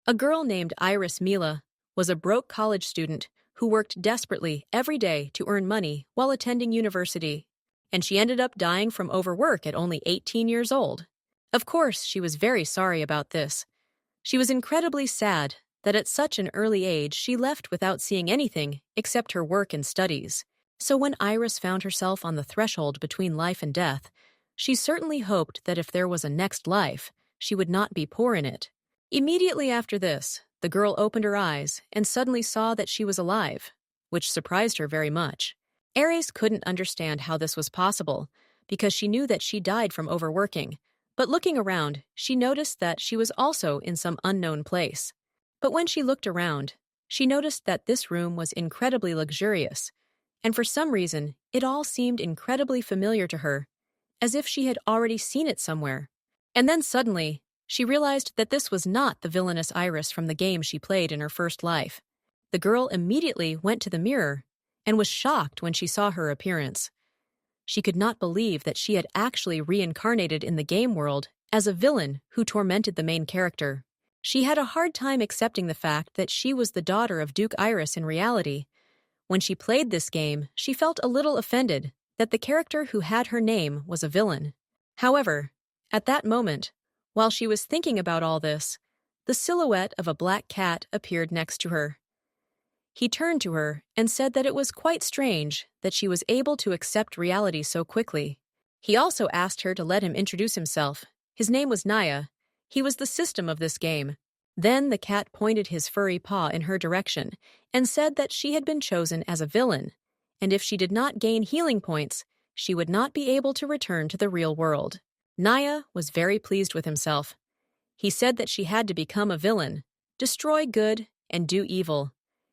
A girl named Iris Mila was a broke college student who worked desperately every day to earn money while attending university, and she ended up dying from overwork at only 18 years old. Of course, she was very sorry about this. She was incredibly sad that at such an early age she left without seeing anything except her work and studies. So when Iris found herself on the threshold between life and death, she certainly hoped that if there was a next life, she would not be poor in it. Immediately after this, the girl opened her eyes and suddenly saw that she was alive, which surprised her very much. Ares couldn't understand how this was possible, because she knew that she died from overworking, but looking around, she noticed that she was also in some unknown place. But when she looked around, she noticed that this room was incredibly luxurious, and for some reason, it all seemed incredibly familiar to her, as if she had already seen it somewhere. And then suddenly, she realized that this was not the villainous Iris from the game she played in her first life. The girl immediately went to the mirror and was shocked when she saw her appearance. She could not believe that she had actually reincarnated in the game world as a villain who tormented the main character. She had a hard time accepting the fact that she was the daughter of Duke Iris in reality. When she played this game, she felt a little offended that the character who had her name was a villain. However, at that moment, while she was thinking about all this, the silhouette of a black cat appeared next to her. He turned to her and said that it was quite strange that she was able to accept reality so quickly. He also asked her to let him introduce himself. His name was Naya. He was the system of this game. Then the cat pointed his furry paw in her direction and said that she had been chosen as a villain, and if she did not gain healing points, she would not be able to return to the real world. Naya was very pleased with himself. He said that she had to become a villain, destroy good, and do evil,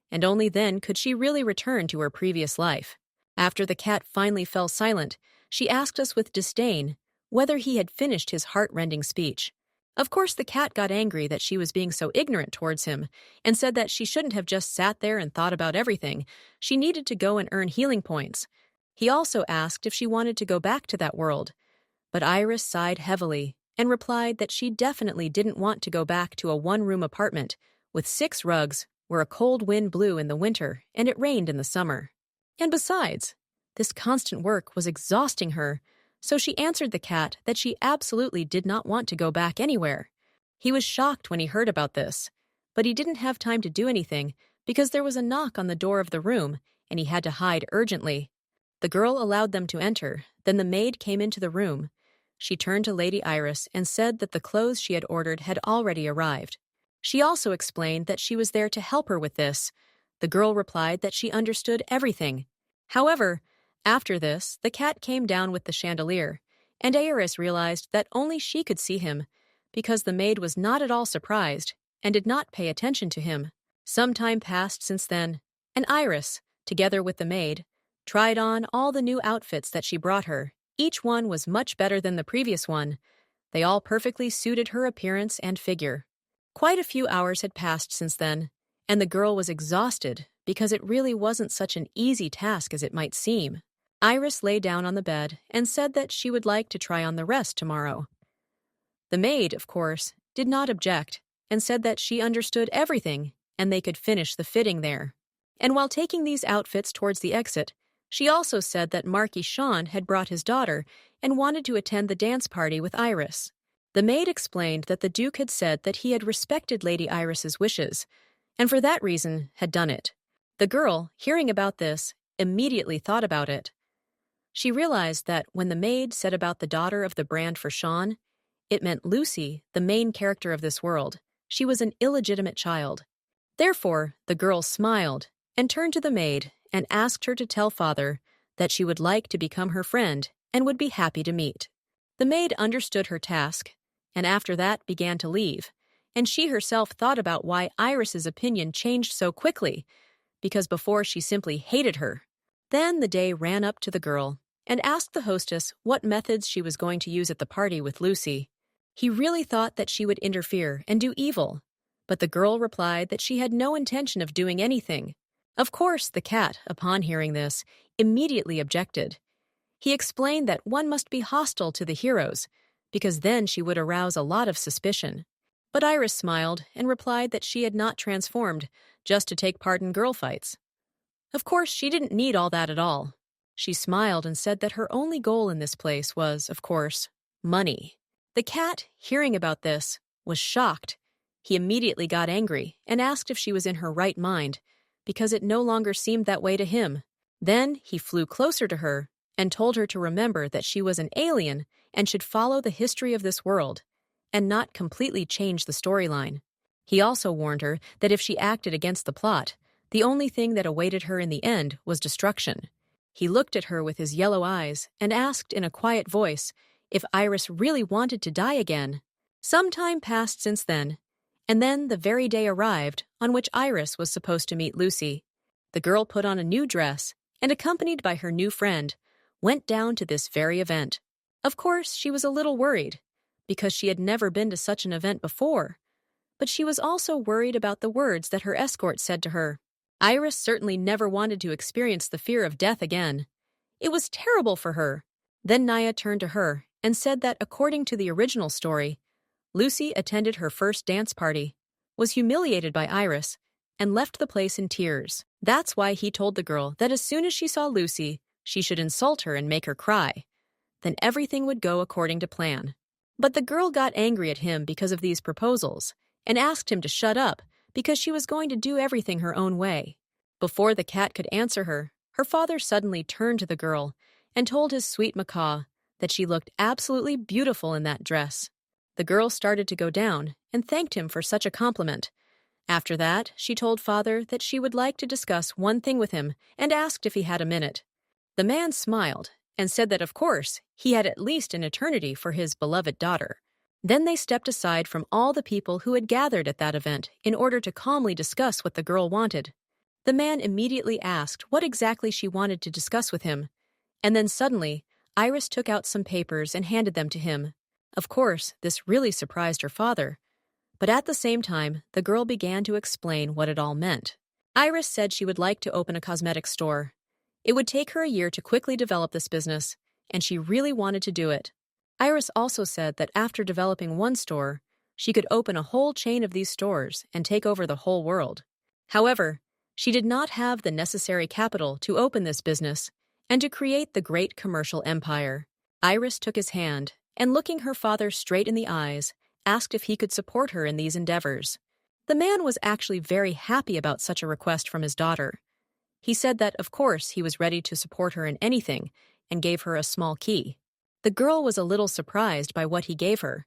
and only then could she really return to her previous life. After the cat finally fell silent, she asked us with disdain whether he had finished his heart-rending speech. Of course, the cat got angry that she was being so ignorant towards him and said that she shouldn't have just sat there and thought about everything. She needed to go and earn healing points. He also asked if she wanted to go back to that world, but Iris sighed heavily and replied that she definitely didn't want to go back to a one-room apartment with 6 rugs where a cold wind blew in the winter and it rained in the summer. And besides, this constant work was exhausting her, so she answered the cat that she absolutely did not want to go back anywhere. He was shocked when he heard about this, but he didn't have time to do anything because there was a knock on the door of the room and he had to hide urgently. The girl allowed them to enter, then the maid came into the room. She turned to Lady Iris and said that the clothes she had ordered had already arrived. She also explained that she was there to help her with this. The girl replied that she understood everything. However, after this, the cat came down with the chandelier, and Iris realized that only she could see him, because the maid was not at all surprised and did not pay attention to him. Some time passed since then, and Iris, together with the maid, tried on all the new outfits that she brought her. Each one was much better than the previous one. They all perfectly suited her appearance and figure. Quite a few hours had passed since then, and the girl was exhausted because it really wasn't such an easy task as it might seem. Iris lay down on the bed and said that she would like to try on the rest tomorrow. The maid, of course, did not object and said that she understood everything and they could finish the fitting there. And while taking these outfits towards the exit, she also said that Marquise had brought his daughter and wanted to attend the dance party with Iris. The maid explained that the Duke had said that he had respected Lady Iris's wishes, and for that reason had done it. The girl, hearing about this, immediately thought about it. She realized that when the maid said about the daughter of the brand for Sean, it meant Lucy, the main character of this world. She was an illegitimate child. Therefore, the girl smiled and turned to the maid and asked her to tell father that she would like to become her friend and would be happy to meet. The maid understood her task, and after that began to leave, and she herself thought about why Iris's opinion changed so quickly, because before she simply hated her. Then the day ran up to the girl and asked the hostess what methods she was going to use at the party with Lucy. He really thought that she would interfere and do evil, but the girl replied that she had no intention of doing anything. Of course, the cat, upon hearing this, immediately objected. He explained that one must be hostile to the heroes, because then she would arouse a lot of suspicion. But Iris smiled and replied that she had not transformed just to take part in girl fights. Of course, she didn't need all that at all. She smiled and said that her only goal in this place was, of course, money. The cat, hearing about this, was shocked. He immediately got angry and asked if she was in her right mind, because it no longer seemed that way to him. Then he flew closer to her and told her to remember that she was an alien and should follow the history of this world and not completely change the storyline. He also warned her that if she acted against the plot, the only thing that awaited her in the end was destruction. He looked at her with his yellow eyes and asked in a quiet voice if Iris really wanted to die again. Some time passed since then, and then the very day arrived on which Iris was supposed to meet Lucy. The girl put on a new dress and, accompanied by her new friend, went down to this very event. Of course, she was a little worried, because she had never been to such an event before, but she was also worried about the words that her escort said to her. Iris certainly never wanted to experience the fear of death again. It was terrible for her. Then Naya turned to her and said that according to the original story, Lucy attended her first dance party, was humiliated by Iris, and left the place in tears. That's why he told the girl that as soon as she saw Lucy, she should insult her and make her cry. Then everything would go according to plan. But the girl got angry at him because of these proposals and asked him to shut up because she was going to do everything her own way. Before the cat could answer her, her father suddenly turned to the girl and told his sweet macaw that she looked absolutely beautiful in that dress. The girl started to go down and thanked him for such a compliment. After that, she told father that she would like to discuss one thing with him and asked if he had a minute. The man smiled and said that of course he had at least an eternity for his beloved daughter. Then they stepped aside from all the people who had gathered at that event in order to calmly discuss what the girl wanted. The man immediately asked what exactly she wanted to discuss with him, and then suddenly Iris took out some papers and handed them to him. Of course, this really surprised her father, but at the same time, the girl began to explain what it all meant. Iris said she would like to open a cosmetic store. It would take her a year to quickly develop this business, and she really wanted to do it. Iris also said that after developing one store, she could open a whole chain of these stores and take over the whole world. However, she did not have the necessary capital to open this business and to create the great commercial empire. Iris took his hand and, looking her father straight in the eyes, asked if he could support her in these endeavors. The man was actually very happy about such a request from his daughter. He said that, of course, he was ready to support her in anything and gave her a small key. The girl was a little surprised by what he gave her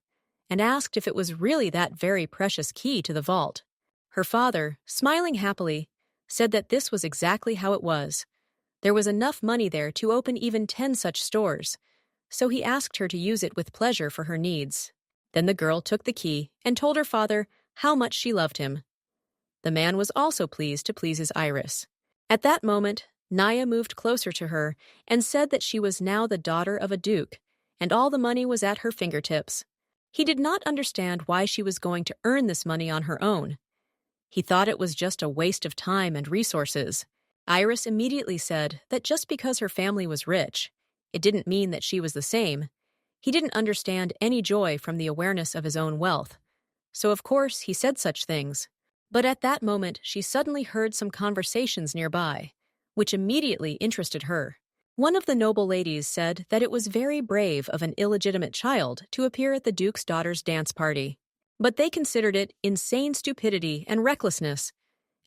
and asked if it was really that very precious key to the vault. Her father, smiling happily, said that this was exactly how it was. There was enough money there to open even 10 such stores, so he asked her to use it with pleasure for her needs. Then the girl took the key and told her father how much she loved him. The man was also pleased to please his Iris. At that moment, Naya moved closer to her and said that she was now the daughter of a duke, and all the money was at her fingertips. He did not understand why she was going to earn this money on her own. He thought it was just a waste of time and resources. Iris immediately said that just because her family was rich, it didn't mean that she was the same. He didn't understand any joy from the awareness of his own wealth. So of course he said such things. But at that moment she suddenly heard some conversations nearby, which immediately interested her. One of the noble ladies said that it was very brave of an illegitimate child to appear at the Duke's daughter's dance party, but they considered it insane stupidity and recklessness.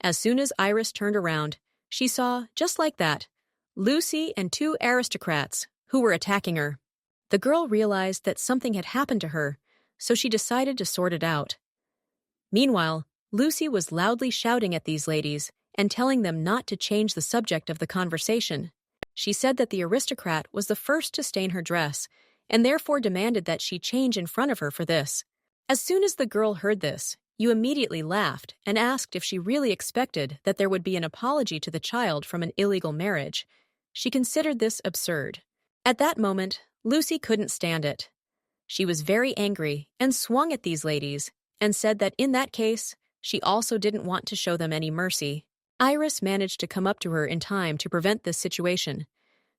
As soon as Iris turned around, she saw, just like that, Lucy and 2 aristocrats who were attacking her. The girl realized that something had happened to her, so she decided to sort it out. Meanwhile, Lucy was loudly shouting at these ladies and telling them not to change the subject of the conversation. She said that the aristocrat was the first to stain her dress, and therefore demanded that she change in front of her for this. As soon as the girl heard this, you immediately laughed and asked if she really expected that there would be an apology to the child from an illegal marriage. She considered this absurd. At that moment, Lucy couldn't stand it. She was very angry and swung at these ladies and said that in that case, she also didn't want to show them any mercy. Iris managed to come up to her in time to prevent this situation.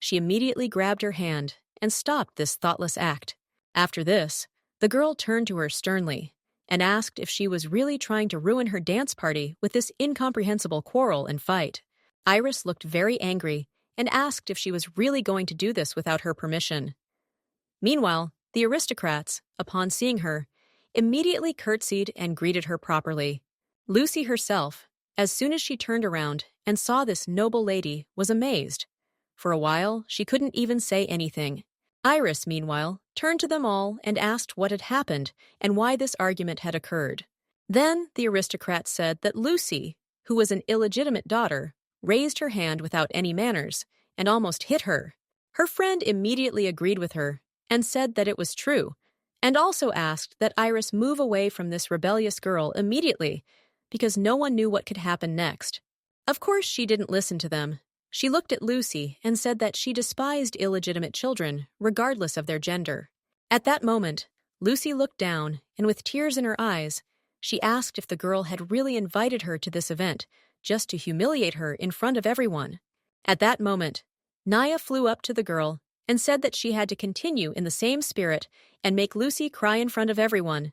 She immediately grabbed her hand and stopped this thoughtless act. After this, the girl turned to her sternly and asked if she was really trying to ruin her dance party with this incomprehensible quarrel and fight. Iris looked very angry and asked if she was really going to do this without her permission. Meanwhile, the aristocrats, upon seeing her, immediately curtsied and greeted her properly. Lucy herself, as soon as she turned around and saw this noble lady, was amazed. For a while, she couldn't even say anything. Iris, meanwhile, turned to them all and asked what had happened and why this argument had occurred. Then the aristocrat said that Lucy, who was an illegitimate daughter, raised her hand without any manners and almost hit her. Her friend immediately agreed with her and said that it was true, and also asked that Iris move away from this rebellious girl immediately because no one knew what could happen next. Of course, she didn't listen to them. She looked at Lucy and said that she despised illegitimate children, regardless of their gender. At that moment, Lucy looked down, and with tears in her eyes, she asked if the girl had really invited her to this event, just to humiliate her in front of everyone. At that moment, Naya flew up to the girl and said that she had to continue in the same spirit and make Lucy cry in front of everyone.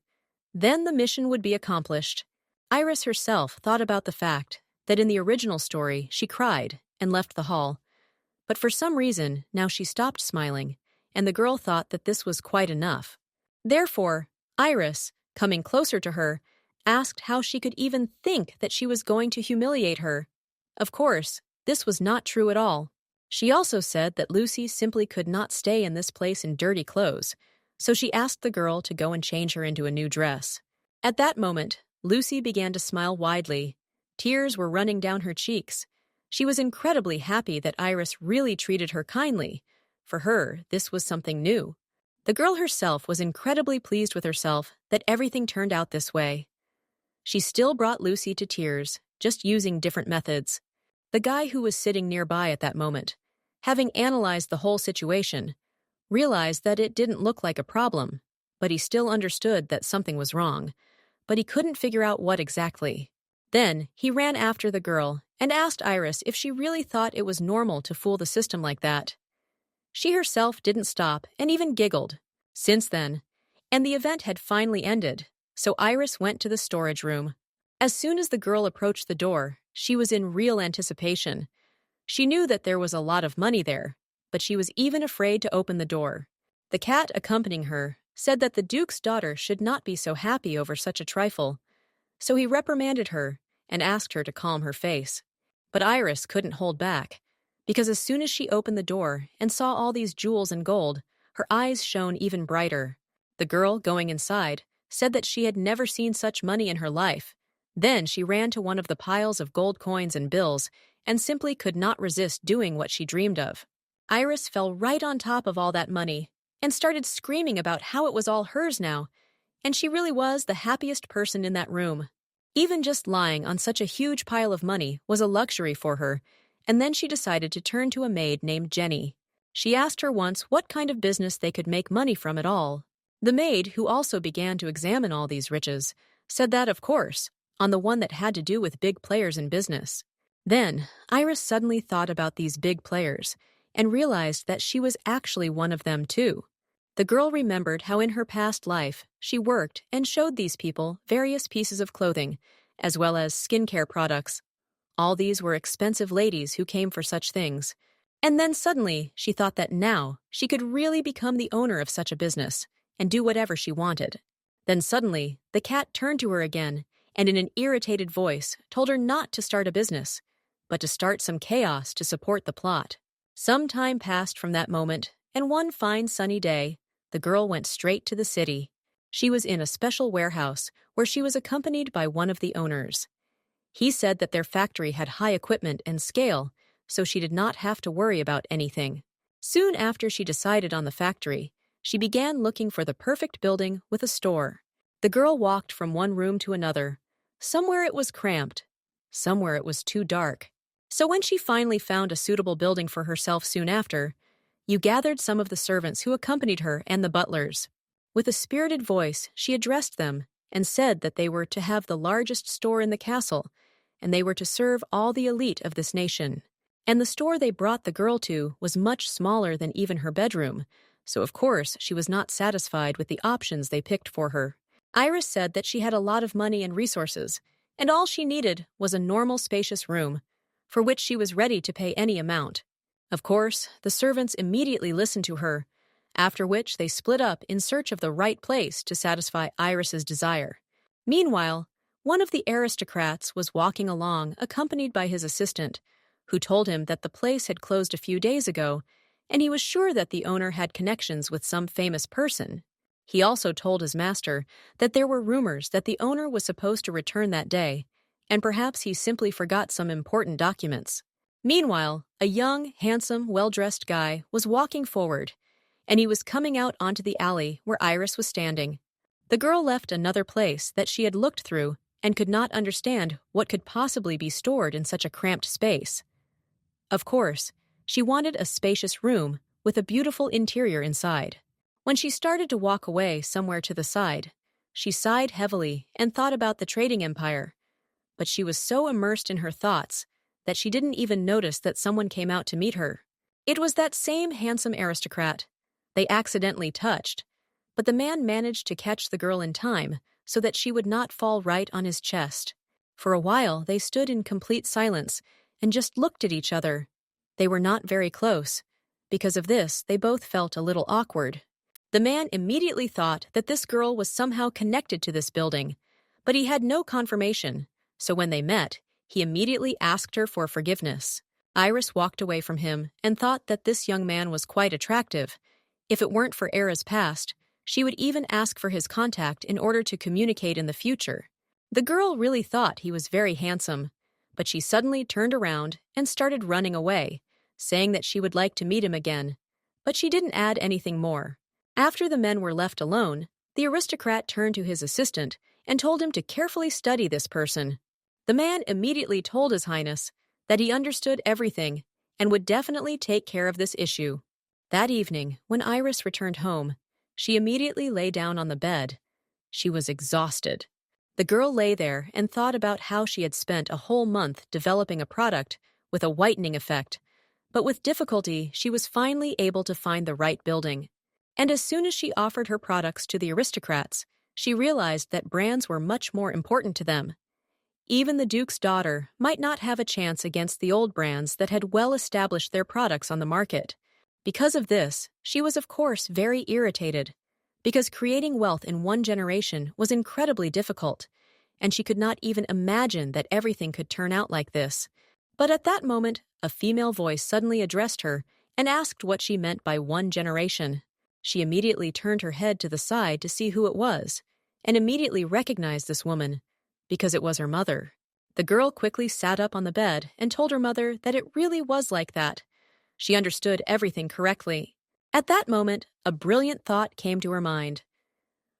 Then the mission would be accomplished. Iris herself thought about the fact that in the original story she cried and left the hall. But for some reason, now she stopped smiling, and the girl thought that this was quite enough. Therefore, Iris, coming closer to her, asked how she could even think that she was going to humiliate her. Of course, this was not true at all. She also said that Lucy simply could not stay in this place in dirty clothes, so she asked the girl to go and change her into a new dress. At that moment, Lucy began to smile widely. Tears were running down her cheeks. She was incredibly happy that Iris really treated her kindly. For her, this was something new. The girl herself was incredibly pleased with herself that everything turned out this way. She still brought Lucy to tears, just using different methods. The guy who was sitting nearby at that moment, having analyzed the whole situation, realized that it didn't look like a problem, but he still understood that something was wrong, but he couldn't figure out what exactly. Then he ran after the girl and asked Iris if she really thought it was normal to fool the system like that. She herself didn't stop and even giggled. Since then, and the event had finally ended, so Iris went to the storage room. As soon as the girl approached the door, she was in real anticipation. She knew that there was a lot of money there, but she was even afraid to open the door. The cat accompanying her said that the Duke's daughter should not be so happy over such a trifle, so he reprimanded her and asked her to calm her face. But Iris couldn't hold back, because as soon as she opened the door and saw all these jewels and gold, her eyes shone even brighter. The girl, going inside, said that she had never seen such money in her life. Then she ran to one of the piles of gold coins and bills and simply could not resist doing what she dreamed of. Iris fell right on top of all that money and started screaming about how it was all hers now, and she really was the happiest person in that room. Even just lying on such a huge pile of money was a luxury for her, and then she decided to turn to a maid named Jenny. She asked her once what kind of business they could make money from it all. The maid, who also began to examine all these riches, said that, of course, on the one that had to do with big players in business. Then, Iris suddenly thought about these big players and realized that she was actually one of them too. The girl remembered how in her past life she worked and showed these people various pieces of clothing, as well as skincare products. All these were expensive ladies who came for such things. And then suddenly she thought that now she could really become the owner of such a business and do whatever she wanted. Then suddenly the cat turned to her again and in an irritated voice told her not to start a business, but to start some chaos to support the plot. Some time passed from that moment, and one fine sunny day, the girl went straight to the city. She was in a special warehouse where she was accompanied by one of the owners. He said that their factory had high equipment and scale, so she did not have to worry about anything. Soon after she decided on the factory, she began looking for the perfect building with a store. The girl walked from one room to another. Somewhere it was cramped, somewhere it was too dark. So when she finally found a suitable building for herself soon after, you gathered some of the servants who accompanied her and the butlers. With a spirited voice, she addressed them and said that they were to have the largest store in the castle, and they were to serve all the elite of this nation. And the store they brought the girl to was much smaller than even her bedroom, so of course she was not satisfied with the options they picked for her. Iris said that she had a lot of money and resources, and all she needed was a normal spacious room, for which she was ready to pay any amount. Of course, the servants immediately listened to her, after which they split up in search of the right place to satisfy Iris's desire. Meanwhile, one of the aristocrats was walking along accompanied by his assistant, who told him that the place had closed a few days ago, and he was sure that the owner had connections with some famous person. He also told his master that there were rumors that the owner was supposed to return that day, and perhaps he simply forgot some important documents. Meanwhile, a young, handsome, well-dressed guy was walking forward, and he was coming out onto the alley where Iris was standing. The girl left another place that she had looked through and could not understand what could possibly be stored in such a cramped space. Of course, she wanted a spacious room with a beautiful interior inside. When she started to walk away somewhere to the side, she sighed heavily and thought about the trading empire, but she was so immersed in her thoughts that she didn't even notice that someone came out to meet her. It was that same handsome aristocrat. They accidentally touched, but the man managed to catch the girl in time so that she would not fall right on his chest. For a while, they stood in complete silence and just looked at each other. They were not very close. Because of this, they both felt a little awkward. The man immediately thought that this girl was somehow connected to this building, but he had no confirmation, so when they met, he immediately asked her for forgiveness. Iris walked away from him and thought that this young man was quite attractive. If it weren't for Era's past, she would even ask for his contact in order to communicate in the future. The girl really thought he was very handsome, but she suddenly turned around and started running away, saying that she would like to meet him again, but she didn't add anything more. After the men were left alone, the aristocrat turned to his assistant and told him to carefully study this person. The man immediately told His Highness that he understood everything and would definitely take care of this issue. That evening, when Iris returned home, she immediately lay down on the bed. She was exhausted. The girl lay there and thought about how she had spent a whole month developing a product with a whitening effect, but with difficulty she was finally able to find the right building. And as soon as she offered her products to the aristocrats, she realized that brands were much more important to them. Even the Duke's daughter might not have a chance against the old brands that had well established their products on the market. Because of this, she was of course very irritated, because creating wealth in one generation was incredibly difficult, and she could not even imagine that everything could turn out like this. But at that moment, a female voice suddenly addressed her and asked what she meant by one generation. She immediately turned her head to the side to see who it was, and immediately recognized this woman, because it was her mother. The girl quickly sat up on the bed and told her mother that it really was like that. She understood everything correctly. At that moment, a brilliant thought came to her mind.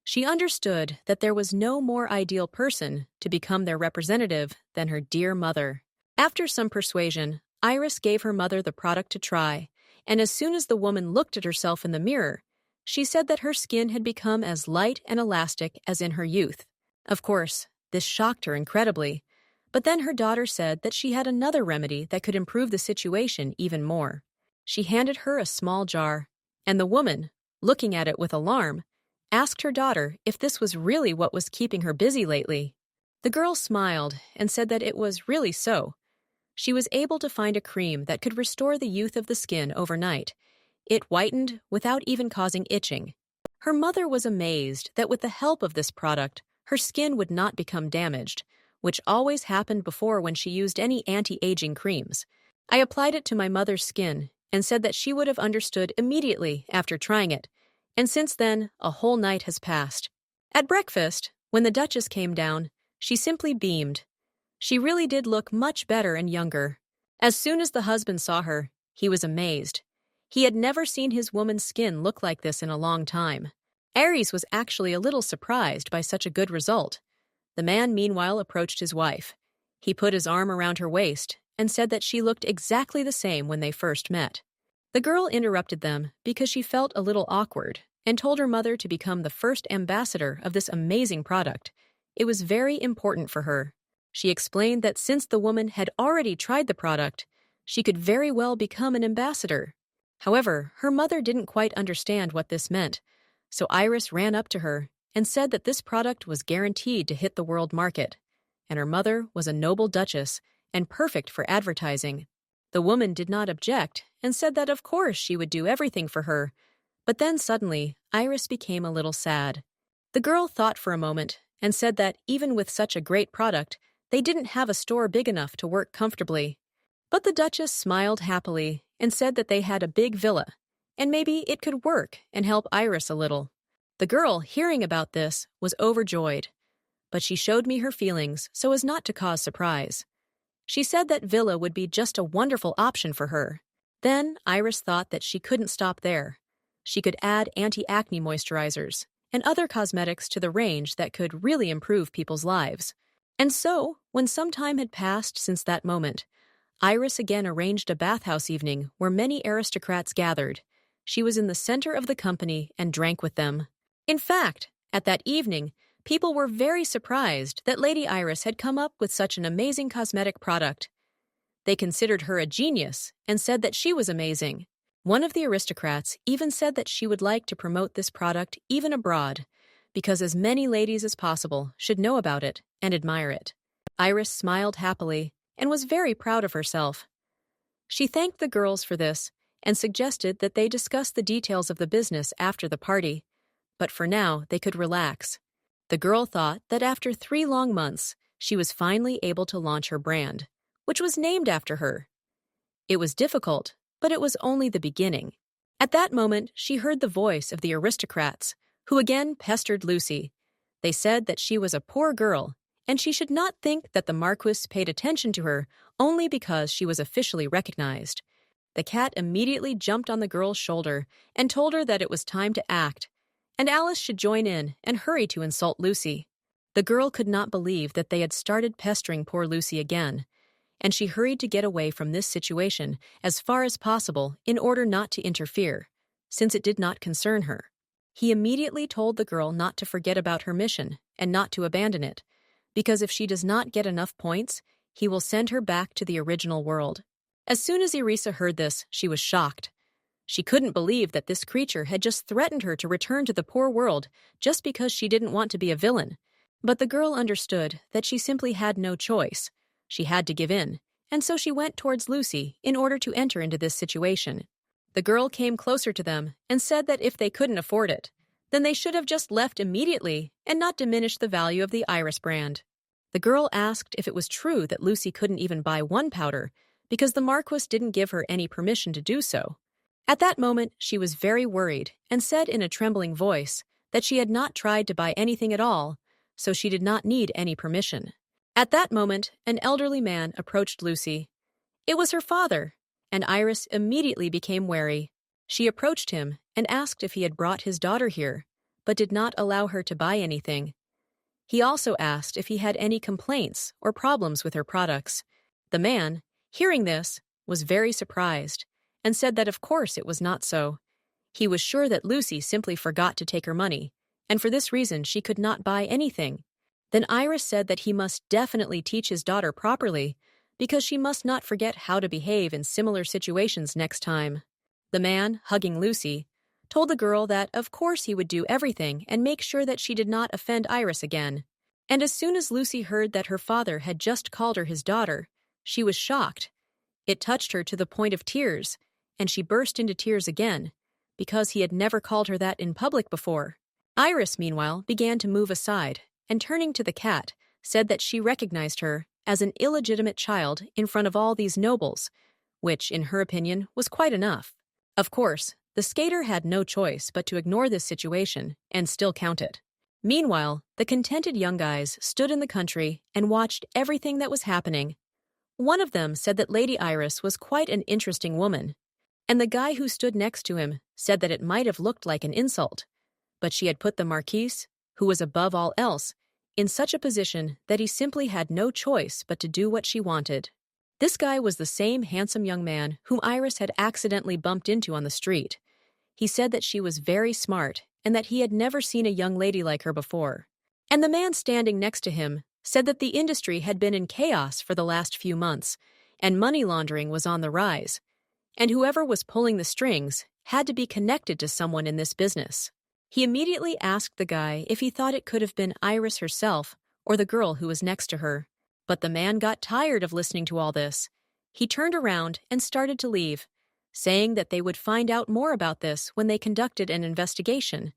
She understood that there was no more ideal person to become their representative than her dear mother. After some persuasion, Iris gave her mother the product to try, and as soon as the woman looked at herself in the mirror, she said that her skin had become as light and elastic as in her youth. Of course, this shocked her incredibly, but then her daughter said that she had another remedy that could improve the situation even more. She handed her a small jar, and the woman, looking at it with alarm, asked her daughter if this was really what was keeping her busy lately. The girl smiled and said that it was really so. She was able to find a cream that could restore the youth of the skin overnight. It whitened without even causing itching. Her mother was amazed that with the help of this product, her skin would not become damaged, which always happened before when she used any anti-aging creams. I applied it to my mother's skin and said that she would have understood immediately after trying it, and since then, a whole night has passed. At breakfast, when the Duchess came down, she simply beamed. She really did look much better and younger. As soon as the husband saw her, he was amazed. He had never seen his woman's skin look like this in a long time. Aries was actually a little surprised by such a good result. The man meanwhile approached his wife. He put his arm around her waist and said that she looked exactly the same when they first met. The girl interrupted them because she felt a little awkward and told her mother to become the first ambassador of this amazing product. It was very important for her. She explained that since the woman had already tried the product, she could very well become an ambassador. However, her mother didn't quite understand what this meant, so Iris ran up to her and said that this product was guaranteed to hit the world market, and her mother was a noble duchess and perfect for advertising. The woman did not object and said that of course she would do everything for her, but then suddenly Iris became a little sad. The girl thought for a moment and said that even with such a great product, they didn't have a store big enough to work comfortably. But the Duchess smiled happily and said that they had a big villa, and maybe it could work and help Iris a little. The girl, hearing about this, was overjoyed, but she showed me her feelings so as not to cause surprise. She said that villa would be just a wonderful option for her. Then Iris thought that she couldn't stop there. She could add anti-acne moisturizers and other cosmetics to the range that could really improve people's lives. And so, when some time had passed since that moment, Iris again arranged a bathhouse evening where many aristocrats gathered. She was in the center of the company and drank with them. In fact, at that evening, people were very surprised that Lady Iris had come up with such an amazing cosmetic product. They considered her a genius and said that she was amazing. One of the aristocrats even said that she would like to promote this product even abroad, because as many ladies as possible should know about it and admire it. Iris smiled happily and was very proud of herself. She thanked the girls for this and suggested that they discuss the details of the business after the party, but for now they could relax. The girl thought that after 3 long months, she was finally able to launch her brand, which was named after her. It was difficult, but it was only the beginning. At that moment, she heard the voice of the aristocrats, who again pestered Lucy. They said that she was a poor girl, and she should not think that the Marquise paid attention to her only because she was officially recognized. The cat immediately jumped on the girl's shoulder and told her that it was time to act, and Alice should join in and hurry to insult Lucy. The girl could not believe that they had started pestering poor Lucy again, and she hurried to get away from this situation as far as possible in order not to interfere, since it did not concern her. He immediately told the girl not to forget about her mission and not to abandon it, because if she does not get enough points, he will send her back to the original world. As soon as Irisa heard this, she was shocked. She couldn't believe that this creature had just threatened her to return to the poor world just because she didn't want to be a villain. But the girl understood that she simply had no choice. She had to give in, and so she went towards Lucy in order to enter into this situation. The girl came closer to them and said that if they couldn't afford it, then they should have just left immediately and not diminished the value of the Iris brand. The girl asked if it was true that Lucy couldn't even buy one powder because the Marquis didn't give her any permission to do so. At that moment, she was very worried and said in a trembling voice that she had not tried to buy anything at all, so she did not need any permission. At that moment, an elderly man approached Lucy. It was her father, and Iris immediately became wary. She approached him and asked if he had brought his daughter here, but did not allow her to buy anything. He also asked if he had any complaints or problems with her products. The man, hearing this, was very surprised and said that of course it was not so. He was sure that Lucy simply forgot to take her money, and for this reason she could not buy anything. Then Iris said that he must definitely teach his daughter properly, because she must not forget how to behave in similar situations next time. The man, hugging Lucy, told the girl that of course he would do everything and make sure that she did not offend Iris again. And as soon as Lucy heard that her father had just called her his daughter, she was shocked. It touched her to the point of tears, and she burst into tears again, because he had never called her that in public before. Iris, meanwhile, began to move aside, and turning to the cat, said that she recognized her as an illegitimate child in front of all these nobles, which, in her opinion, was quite enough. Of course, the skater had no choice but to ignore this situation and still count it. Meanwhile, the contented young guys stood in the country and watched everything that was happening. One of them said that Lady Iris was quite an interesting woman, and the guy who stood next to him said that it might have looked like an insult, but she had put the Marquise, who was above all else, in such a position that he simply had no choice but to do what she wanted. This guy was the same handsome young man whom Iris had accidentally bumped into on the street. He said that she was very smart and that he had never seen a young lady like her before. And the man standing next to him said that the industry had been in chaos for the last few months, and money laundering was on the rise, and whoever was pulling the strings had to be connected to someone in this business. He immediately asked the guy if he thought it could have been Iris herself or the girl who was next to her. But the man got tired of listening to all this. He turned around and started to leave, saying that they would find out more about this when they conducted an investigation.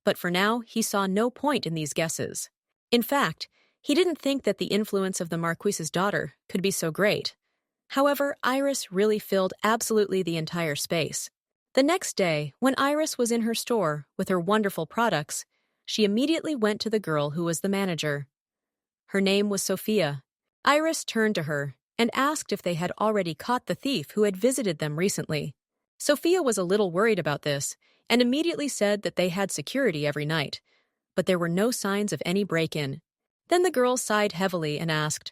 But for now, he saw no point in these guesses. In fact, he didn't think that the influence of the Marquise's daughter could be so great. However, Iris really filled absolutely the entire space. The next day, when Iris was in her store with her wonderful products, she immediately went to the girl who was the manager. Her name was Sophia. Iris turned to her and asked if they had already caught the thief who had visited them recently. Sophia was a little worried about this and immediately said that they had security every night, but there were no signs of any break-in. Then the girl sighed heavily and asked,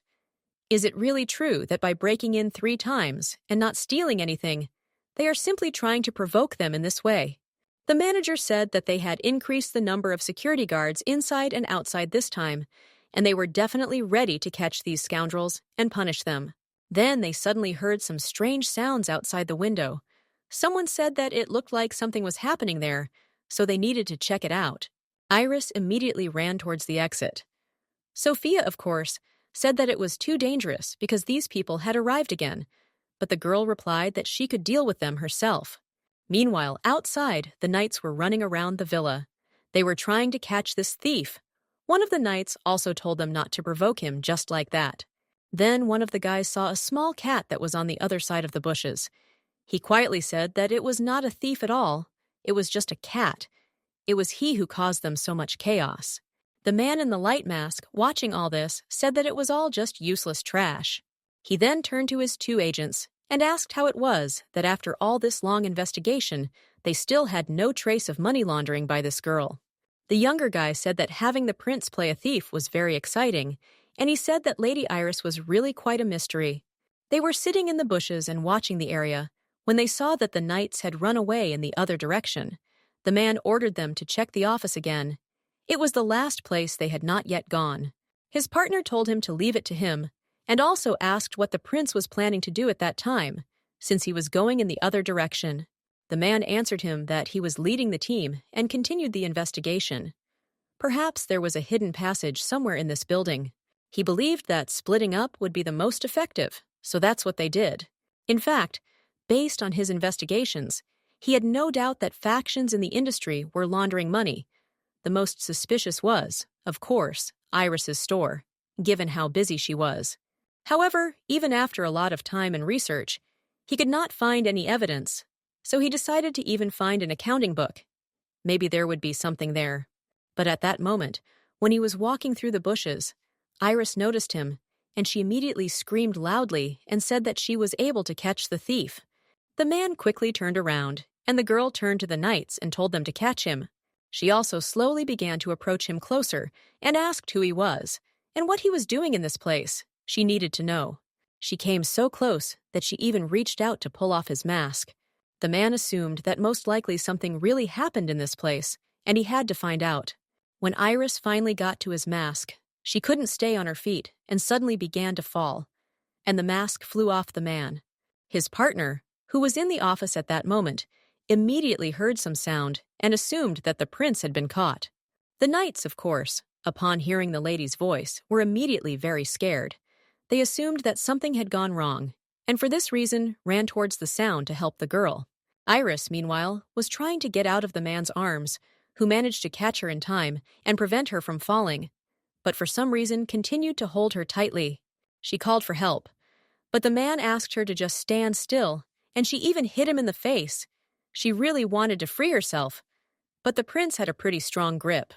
"Is it really true that by breaking in 3 times and not stealing anything, they are simply trying to provoke them in this way?" The manager said that they had increased the number of security guards inside and outside this time, and they were definitely ready to catch these scoundrels and punish them. Then they suddenly heard some strange sounds outside the window. Someone said that it looked like something was happening there, so they needed to check it out. Iris immediately ran towards the exit. Sophia, of course, said that it was too dangerous because these people had arrived again, but the girl replied that she could deal with them herself. Meanwhile, outside, the knights were running around the villa. They were trying to catch this thief. One of the knights also told them not to provoke him just like that. Then one of the guys saw a small cat that was on the other side of the bushes. He quietly said that it was not a thief at all. It was just a cat. It was he who caused them so much chaos. The man in the light mask, watching all this, said that it was all just useless trash. He then turned to his 2 agents and asked how it was that after all this long investigation, they still had no trace of money laundering by this girl. The younger guy said that having the prince play a thief was very exciting, and he said that Lady Iris was really quite a mystery. They were sitting in the bushes and watching the area when they saw that the knights had run away in the other direction. The man ordered them to check the office again. It was the last place they had not yet gone. His partner told him to leave it to him, and also asked what the prince was planning to do at that time, since he was going in the other direction. The man answered him that he was leading the team and continued the investigation. Perhaps there was a hidden passage somewhere in this building. He believed that splitting up would be the most effective, so that's what they did. In fact, based on his investigations, he had no doubt that factions in the industry were laundering money. The most suspicious was, of course, Iris's store, given how busy she was. However, even after a lot of time and research, he could not find any evidence, so he decided to even find an accounting book. Maybe there would be something there. But at that moment, when he was walking through the bushes, Iris noticed him, and she immediately screamed loudly and said that she was able to catch the thief. The man quickly turned around, and the girl turned to the knights and told them to catch him. She also slowly began to approach him closer and asked who he was and what he was doing in this place. She needed to know. She came so close that she even reached out to pull off his mask. The man assumed that most likely something really happened in this place, and he had to find out. When Iris finally got to his mask, she couldn't stay on her feet and suddenly began to fall, and the mask flew off the man. His partner, who was in the office at that moment, immediately heard some sound and assumed that the prince had been caught. The knights, of course, upon hearing the lady's voice, were immediately very scared. They assumed that something had gone wrong, and for this reason ran towards the sound to help the girl. Iris, meanwhile, was trying to get out of the man's arms, who managed to catch her in time and prevent her from falling, but for some reason continued to hold her tightly. She called for help, but the man asked her to just stand still, and she even hit him in the face. She really wanted to free herself, but the prince had a pretty strong grip.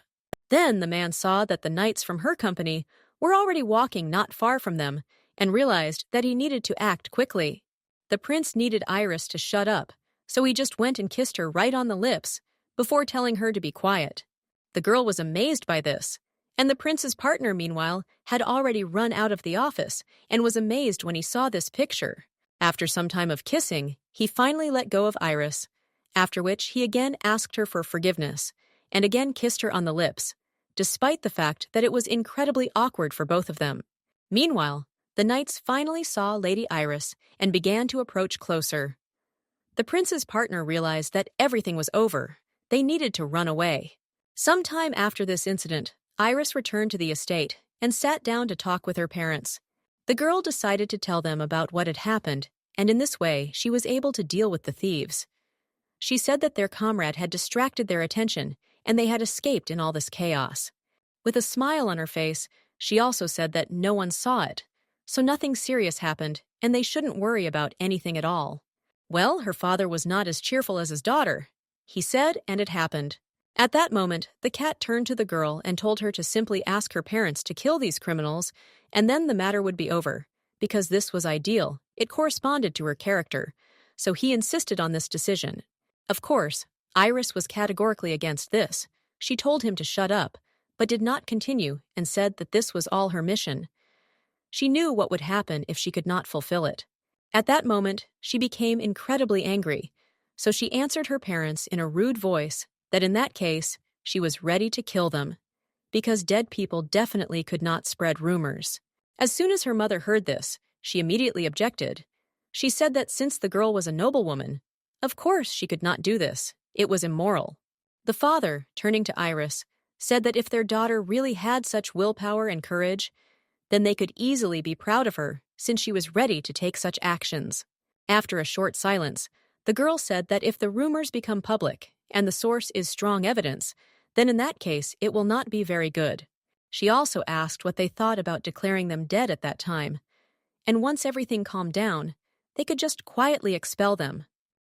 Then the man saw that the knights from her company were already walking not far from them and realized that he needed to act quickly. The prince needed Iris to shut up, so he just went and kissed her right on the lips before telling her to be quiet. The girl was amazed by this, and the prince's partner, meanwhile, had already run out of the office and was amazed when he saw this picture. After some time of kissing, he finally let go of Iris, after which he again asked her for forgiveness and again kissed her on the lips, despite the fact that it was incredibly awkward for both of them. Meanwhile, the knights finally saw Lady Iris and began to approach closer. The prince's partner realized that everything was over. They needed to run away. Sometime after this incident, Iris returned to the estate and sat down to talk with her parents. The girl decided to tell them about what had happened, and in this way she was able to deal with the thieves. She said that their comrade had distracted their attention and they had escaped in all this chaos. With a smile on her face, she also said that no one saw it, so nothing serious happened and they shouldn't worry about anything at all. Well, her father was not as cheerful as his daughter. He said, and it happened. At that moment, the cat turned to the girl and told her to simply ask her parents to kill these criminals, and then the matter would be over. Because this was ideal, it corresponded to her character, so he insisted on this decision. Of course, Iris was categorically against this. She told him to shut up, but did not continue and said that this was all her mission. She knew what would happen if she could not fulfill it. At that moment, she became incredibly angry, so she answered her parents in a rude voice that in that case, she was ready to kill them, because dead people definitely could not spread rumors. As soon as her mother heard this, she immediately objected. She said that since the girl was a noblewoman, of course she could not do this. It was immoral. The father, turning to Iris, said that if their daughter really had such willpower and courage, then they could easily be proud of her since she was ready to take such actions. After a short silence, the girl said that if the rumors become public and the source is strong evidence, then in that case it will not be very good. She also asked what they thought about declaring them dead at that time, and once everything calmed down, they could just quietly expel them.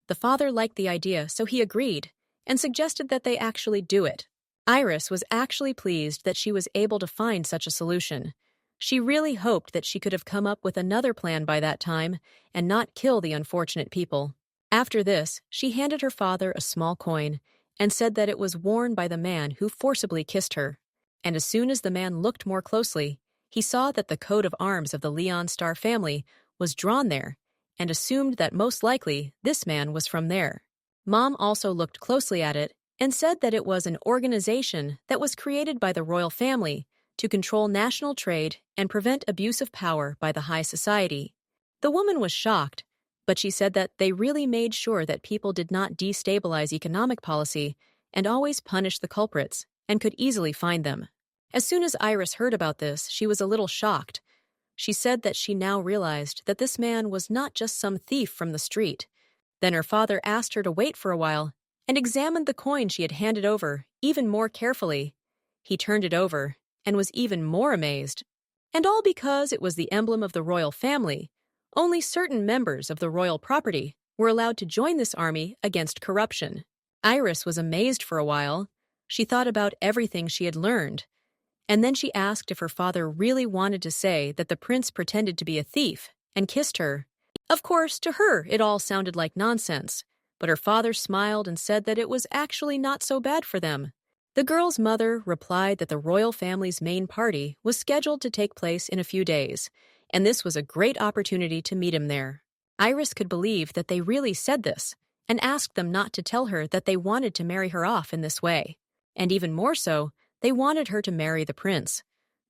The father liked the idea, so he agreed and suggested that they actually do it. Iris was actually pleased that she was able to find such a solution. She really hoped that she could have come up with another plan by that time and not kill the unfortunate people. After this, she handed her father a small coin and said that it was worn by the man who forcibly kissed her. And as soon as the man looked more closely, he saw that the coat of arms of the Leon Star family was drawn there and assumed that most likely this man was from there. Mom also looked closely at it and said that it was an organization that was created by the royal family to control national trade and prevent abuse of power by the high society. The woman was shocked, but she said that they really made sure that people did not destabilize economic policy and always punished the culprits and could easily find them. As soon as Iris heard about this, she was a little shocked. She said that she now realized that this man was not just some thief from the street. Then her father asked her to wait for a while and examined the coin she had handed over even more carefully. He turned it over and was even more amazed. And all because it was the emblem of the royal family. Only certain members of the royal property were allowed to join this army against corruption. Iris was amazed for a while. She thought about everything she had learned. And then she asked if her father really wanted to say that the prince pretended to be a thief and kissed her. Of course, to her, it all sounded like nonsense, but her father smiled and said that it was actually not so bad for them. The girl's mother replied that the royal family's main party was scheduled to take place in a few days, and this was a great opportunity to meet him there. Iris could believe that they really said this, and asked them not to tell her that they wanted to marry her off in this way. And even more so, they wanted her to marry the prince.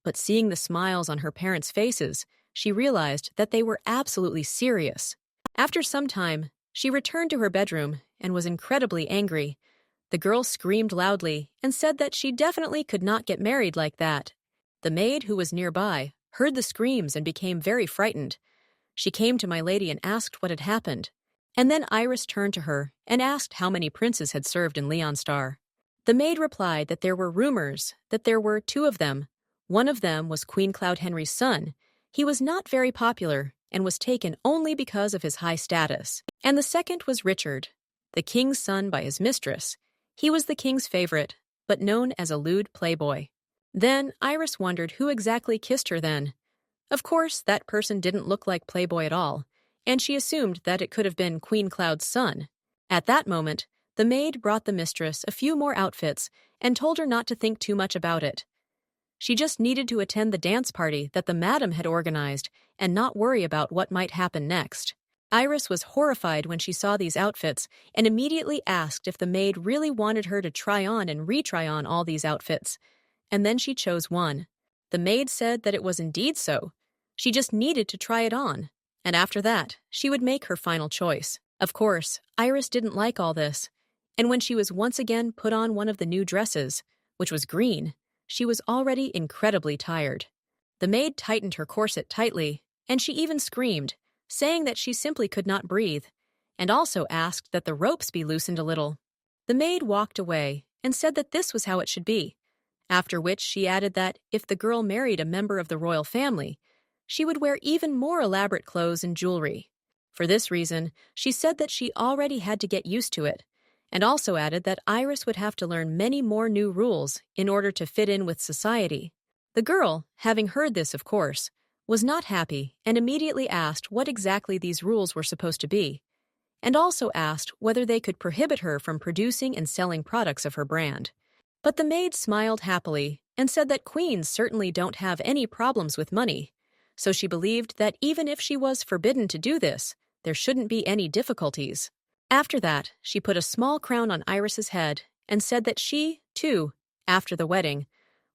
But seeing the smiles on her parents' faces, she realized that they were absolutely serious. After some time, she returned to her bedroom and was incredibly angry. The girl screamed loudly and said that she definitely could not get married like that. The maid, who was nearby, heard the screams and became very frightened. She came to my lady and asked what had happened. And then Iris turned to her and asked how many princes had served in Leon Star. The maid replied that there were rumors that there were 2 of them. One of them was Queen Cloud Henry's son. He was not very popular and was taken only because of his high status. And the second was Richard, the king's son by his mistress. He was the king's favorite, but known as a lewd playboy. Then Iris wondered who exactly kissed her then. Of course, that person didn't look like Playboy at all, and she assumed that it could have been Queen Cloud's son. At that moment, the maid brought the mistress a few more outfits and told her not to think too much about it. She just needed to attend the dance party that the madam had organized and not worry about what might happen next. Iris was horrified when she saw these outfits and immediately asked if the maid really wanted her to try on and retry on all these outfits. And then she chose one. The maid said that it was indeed so. She just needed to try it on. And after that, she would make her final choice. Of course, Iris didn't like all this. And when she was once again put on one of the new dresses, which was green, she was already incredibly tired. The maid tightened her corset tightly, and she even screamed, saying that she simply could not breathe, and also asked that the ropes be loosened a little. The maid walked away and said that this was how it should be, after which she added that if the girl married a member of the royal family, she would wear even more elaborate clothes and jewelry. For this reason, she said that she already had to get used to it, and also added that Iris would have to learn many more new rules in order to fit in with society. The girl, having heard this, of course, was not happy and immediately asked what exactly these rules were supposed to be, and also asked whether they could prohibit her from producing and selling products of her brand. But the maid smiled happily and said that queens certainly don't have any problems with money, so she believed that even if she was forbidden to do this, there shouldn't be any difficulties. After that, she put a small crown on Iris's head and said that she, too, after the wedding,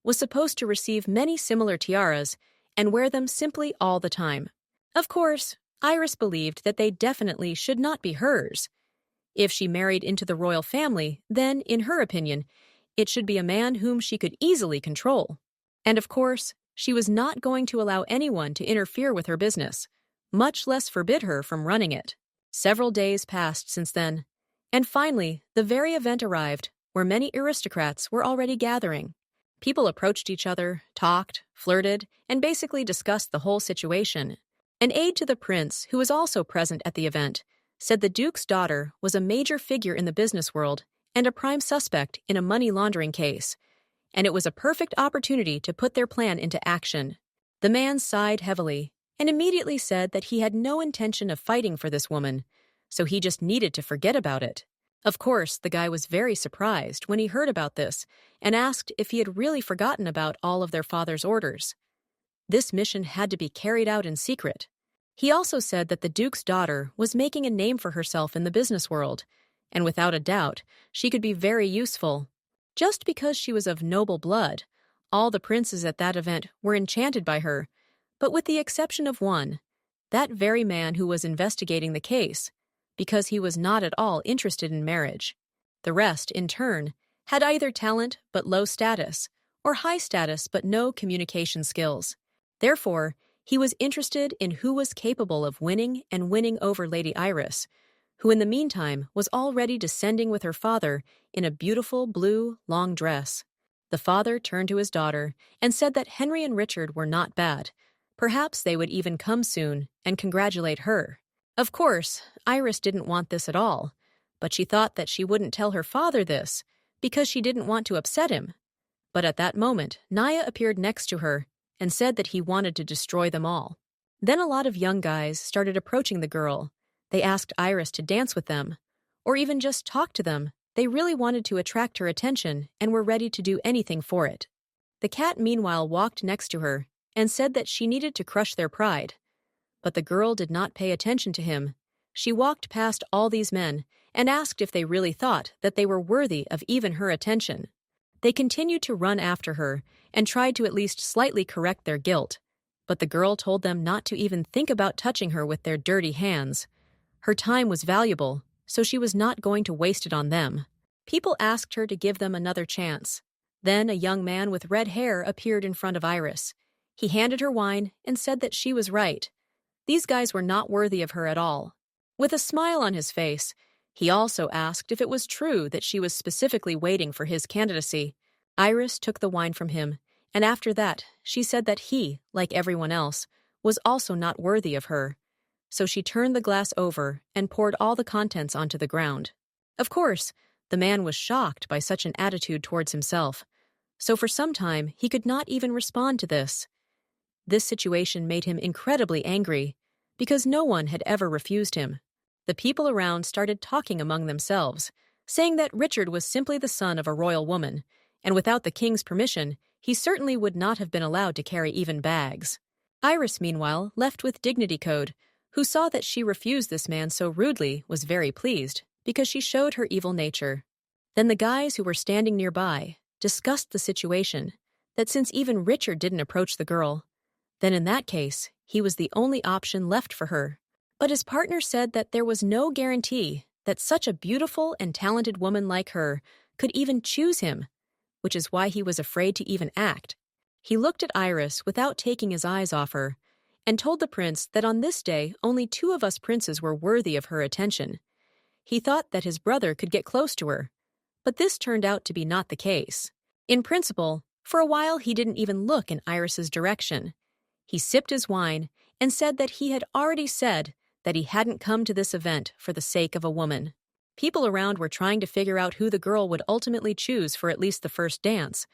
was supposed to receive many similar tiaras and wear them simply all the time. Of course, Iris believed that they definitely should not be hers. If she married into the royal family, then, in her opinion, it should be a man whom she could easily control. And of course, she was not going to allow anyone to interfere with her business, much less forbid her from running it. Several days passed since then, and finally, the very event arrived where many aristocrats were already gathering. People approached each other, talked, flirted, and basically discussed the whole situation. An aide to the prince, who was also present at the event, said the duke's daughter was a major figure in the business world and a prime suspect in a money laundering case, and it was a perfect opportunity to put their plan into action. The man sighed heavily and immediately said that he had no intention of fighting for this woman, so he just needed to forget about it. Of course, the guy was very surprised when he heard about this and asked if he had really forgotten about all of their father's orders. This mission had to be carried out in secret. He also said that the duke's daughter was making a name for herself in the business world, and without a doubt, she could be very useful. Just because she was of noble blood, all the princes at that event were enchanted by her, but with the exception of one, that very man who was investigating the case, because he was not at all interested in marriage. The rest, in turn, had either talent but low status, or high status but no communication skills. Therefore, he was interested in who was capable of winning and winning over Lady Iris, who in the meantime was already descending with her father in a beautiful blue long dress. The father turned to his daughter and said that Henry and Richard were not bad. Perhaps they would even come soon and congratulate her. Of course, Iris didn't want this at all, but she thought that she wouldn't tell her father this because she didn't want to upset him. But at that moment, Naya appeared next to her and said that he wanted to destroy them all. Then a lot of young guys started approaching the girl. They asked Iris to dance with them, or even just talk to them. They really wanted to attract her attention and were ready to do anything for it. The cat meanwhile walked next to her and said that she needed to crush their pride. But the girl did not pay attention to him. She walked past all these men and asked if they really thought that they were worthy of even her attention. They continued to run after her and tried to at least slightly correct their guilt, but the girl told them not to even think about touching her with their dirty hands. Her time was valuable, so she was not going to waste it on them. People asked her to give them another chance. Then a young man with red hair appeared in front of Iris. He handed her wine and said that she was right. These guys were not worthy of her at all. With a smile on his face, he also asked if it was true that she was specifically waiting for his candidacy. Iris took the wine from him, and after that, she said that he, like everyone else, was also not worthy of her. So she turned the glass over and poured all the contents onto the ground. Of course, the man was shocked by such an attitude towards himself, so for some time he could not even respond to this. This situation made him incredibly angry, because no one had ever refused him. The people around started talking among themselves, saying that Richard was simply the son of a royal woman, and without the king's permission, he certainly would not have been allowed to carry even bags. Iris, meanwhile, left with Dignity Code, who saw that she refused this man so rudely, was very pleased, because she showed her evil nature. Then the guys who were standing nearby discussed the situation, that since even Richard didn't approach the girl, then in that case, he was the only option left for her. But his partner said that there was no guarantee that such a beautiful and talented woman like her could even choose him. which is why he was afraid to even act. He looked at Iris without taking his eyes off her, and told the prince that on this day only 2 of us princes were worthy of her attention. He thought that his brother could get close to her, but this turned out to be not the case. In principle, for a while he didn't even look in Iris's direction. He sipped his wine and said that he had already said that he hadn't come to this event for the sake of a woman. People around were trying to figure out who the girl would ultimately choose for at least the first dance,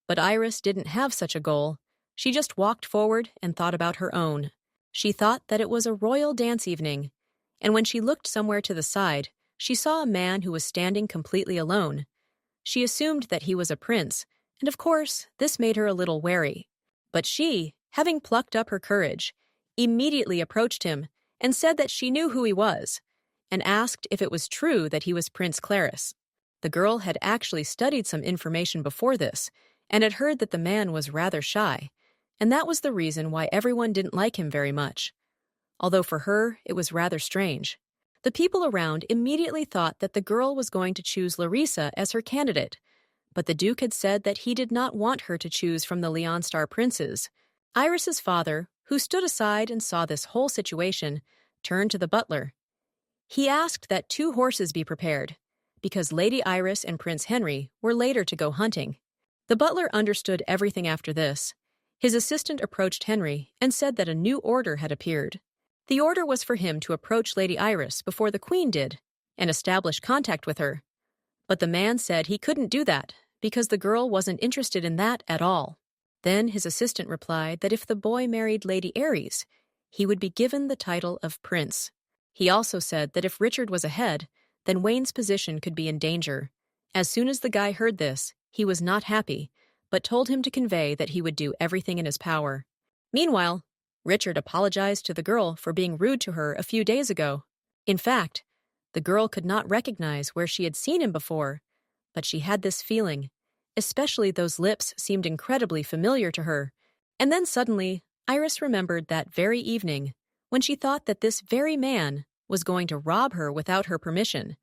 but Iris didn't have such a goal. She just walked forward and thought about her own. She thought that it was a royal dance evening, and when she looked somewhere to the side, she saw a man who was standing completely alone. She assumed that he was a prince, and of course, this made her a little wary. But she, having plucked up her courage, immediately approached him and said that she knew who he was, and asked if it was true that he was Prince Clarus. The girl had actually studied some information before this, and had heard that the man was rather shy, and that was the reason why everyone didn't like him very much. Although for her, it was rather strange. The people around immediately thought that the girl was going to choose Larissa as her candidate, but the Duke had said that he did not want her to choose from the Leonstar princes. Iris's father, who stood aside and saw this whole situation, turned to the butler. He asked that 2 horses be prepared, because Lady Iris and Prince Henry were later to go hunting. The butler understood everything after this. His assistant approached Henry and said that a new order had appeared. The order was for him to approach Lady Iris before the Queen did and establish contact with her. But the man said he couldn't do that because the girl wasn't interested in that at all. Then his assistant replied that if the boy married Lady Ares, he would be given the title of prince. He also said that if Richard was ahead, then Wayne's position could be in danger. As soon as the guy heard this, he was not happy, but told him to convey that he would do everything in his power. Meanwhile, Richard apologized to the girl for being rude to her a few days ago. In fact, the girl could not recognize where she had seen him before, but she had this feeling, especially those lips seemed incredibly familiar to her. And then suddenly, Iris remembered that very evening, when she thought that this very man was going to rob her without her permission,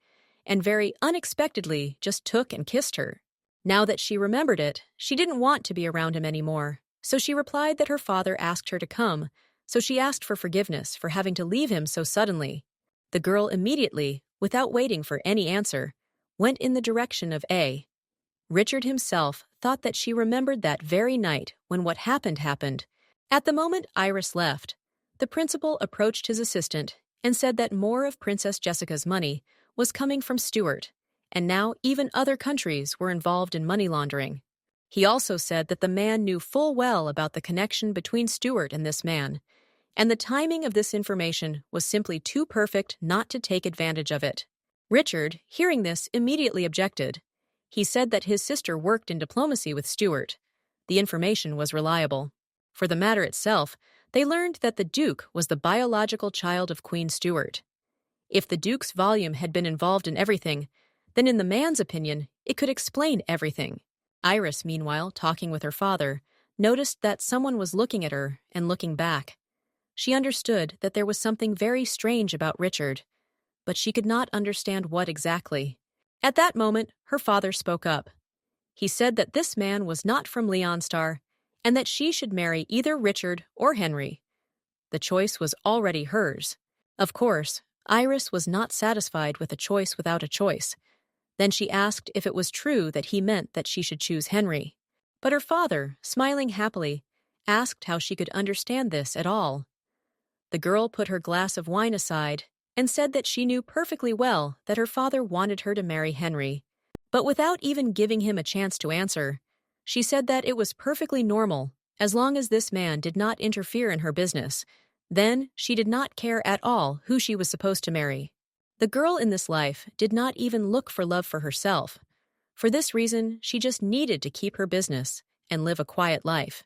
and very unexpectedly just took and kissed her. Now that she remembered it, she didn't want to be around him anymore, so she replied that her father asked her to come, so she asked for forgiveness for having to leave him so suddenly. The girl immediately, without waiting for any answer, went in the direction of A. Richard himself thought that she remembered that very night when what happened. At the moment Iris left, the principal approached his assistant and said that more of Princess Jessica's money was coming from Stuart, and now even other countries were involved in money laundering. He also said that the man knew full well about the connection between Stuart and this man, and the timing of this information was simply too perfect not to take advantage of it. Richard, hearing this, immediately objected. He said that his sister worked in diplomacy with Stuart. The information was reliable. For the matter itself, they learned that the Duke was the biological child of Queen Stuart. If the Duke's volume had been involved in everything, then in the man's opinion, it could explain everything. Iris, meanwhile, talking with her father, noticed that someone was looking at her and looking back. She understood that there was something very strange about Richard, but she could not understand what exactly. At that moment, her father spoke up. He said that this man was not from Leonstar, and that she should marry either Richard or Henry. The choice was already hers. Of course, Iris was not satisfied with a choice without a choice. Then she asked if it was true that he meant that she should choose Henry. But her father, smiling happily, asked how she could understand this at all. The girl put her glass of wine aside and said that she knew perfectly well that her father wanted her to marry Henry. But without even giving him a chance to answer, she said that it was perfectly normal as long as this man did not interfere in her business. Then she did not care at all who she was supposed to marry. The girl in this life did not even look for love for herself. For this reason, she just needed to keep her business and live a quiet life.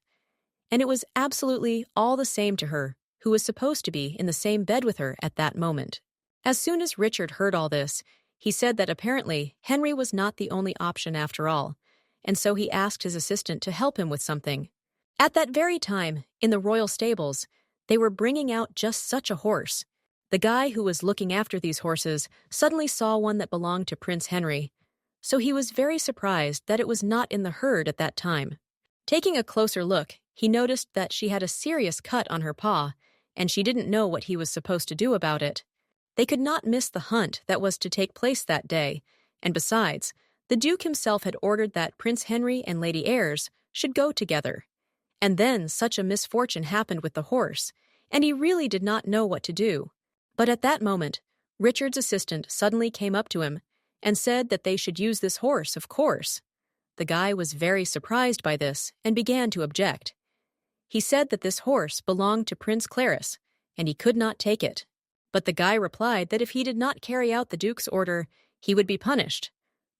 And it was absolutely all the same to her who was supposed to be in the same bed with her at that moment. As soon as Richard heard all this, he said that apparently Henry was not the only option after all, and so he asked his assistant to help him with something. At that very time, in the royal stables, they were bringing out just such a horse. The guy who was looking after these horses suddenly saw one that belonged to Prince Henry. so he was very surprised that it was not in the herd at that time. Taking a closer look, he noticed that she had a serious cut on her paw, and she didn't know what he was supposed to do about it. They could not miss the hunt that was to take place that day, and besides, the Duke himself had ordered that Prince Henry and Lady Ayres should go together. And then such a misfortune happened with the horse, and he really did not know what to do. But at that moment, Richard's assistant suddenly came up to him and said that they should use this horse, of course. The guy was very surprised by this and began to object. He said that this horse belonged to Prince Clarus, and he could not take it. But the guy replied that if he did not carry out the Duke's order, he would be punished.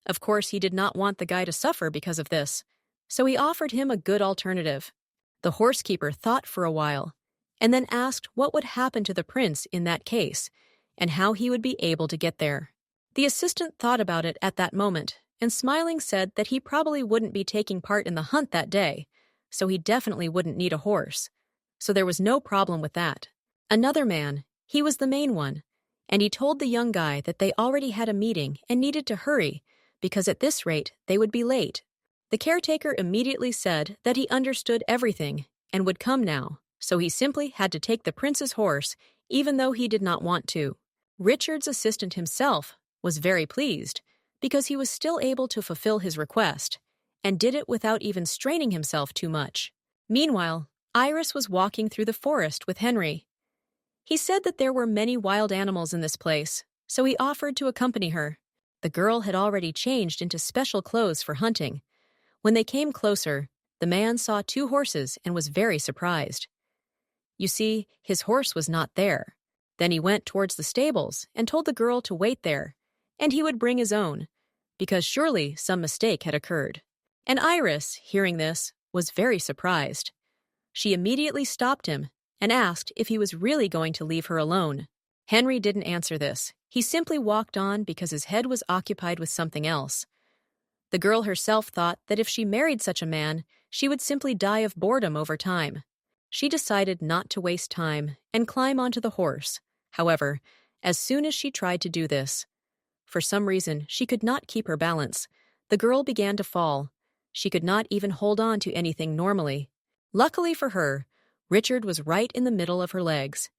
Of course, he did not want the guy to suffer because of this, so he offered him a good alternative. The horsekeeper thought for a while, and then asked what would happen to the prince in that case, and how he would be able to get there. The assistant thought about it at that moment, and smiling said that he probably wouldn't be taking part in the hunt that day, so he definitely wouldn't need a horse. So there was no problem with that. Another man, he was the main one, and he told the young guy that they already had a meeting and needed to hurry, because at this rate they would be late. The caretaker immediately said that he understood everything and would come now, so he simply had to take the prince's horse, even though he did not want to. Richard's assistant himself was very pleased, because he was still able to fulfill his request, and did it without even straining himself too much. Meanwhile, Iris was walking through the forest with Henry. He said that there were many wild animals in this place, so he offered to accompany her. The girl had already changed into special clothes for hunting. When they came closer, the man saw 2 horses and was very surprised. You see, his horse was not there. Then he went towards the stables and told the girl to wait there, and he would bring his own, because surely some mistake had occurred. And Iris, hearing this, was very surprised. She immediately stopped him and asked if he was really going to leave her alone. Henry didn't answer this. He simply walked on because his head was occupied with something else. The girl herself thought that if she married such a man, she would simply die of boredom over time. She decided not to waste time and climb onto the horse. However, as soon as she tried to do this, for some reason she could not keep her balance. The girl began to fall. She could not even hold on to anything normally. Luckily for her, Richard was right in the middle of her legs.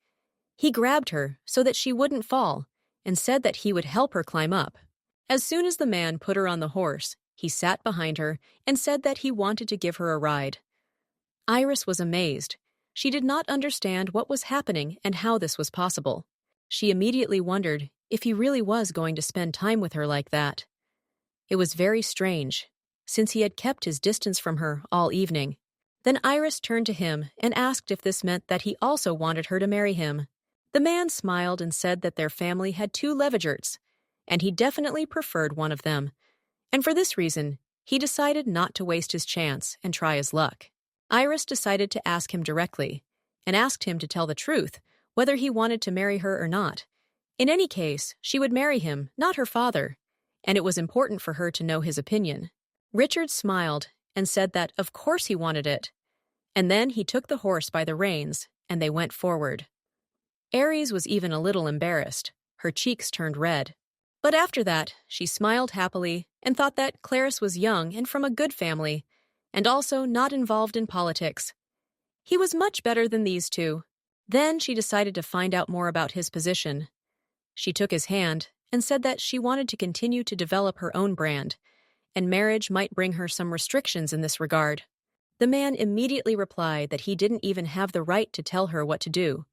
He grabbed her so that she wouldn't fall and said that he would help her climb up. As soon as the man put her on the horse, he sat behind her and said that he wanted to give her a ride. Iris was amazed. She did not understand what was happening and how this was possible. She immediately wondered if he really was going to spend time with her like that. It was very strange, since he had kept his distance from her all evening. Then Iris turned to him and asked if this meant that he also wanted her to marry him. The man smiled and said that their family had 2 Levagerts, and he definitely preferred one of them. And for this reason, he decided not to waste his chance and try his luck. Iris decided to ask him directly, and asked him to tell the truth, whether he wanted to marry her or not. In any case, she would marry him, not her father, and it was important for her to know his opinion. Richard smiled and said that of course he wanted it, and then he took the horse by the reins, and they went forward. Aries was even a little embarrassed. Her cheeks turned red. But after that, she smiled happily and thought that Clarus was young and from a good family, and also not involved in politics. He was much better than these 2. Then she decided to find out more about his position. She took his hand and said that she wanted to continue to develop her own brand, and marriage might bring her some restrictions in this regard. The man immediately replied that he didn't even have the right to tell her what to do,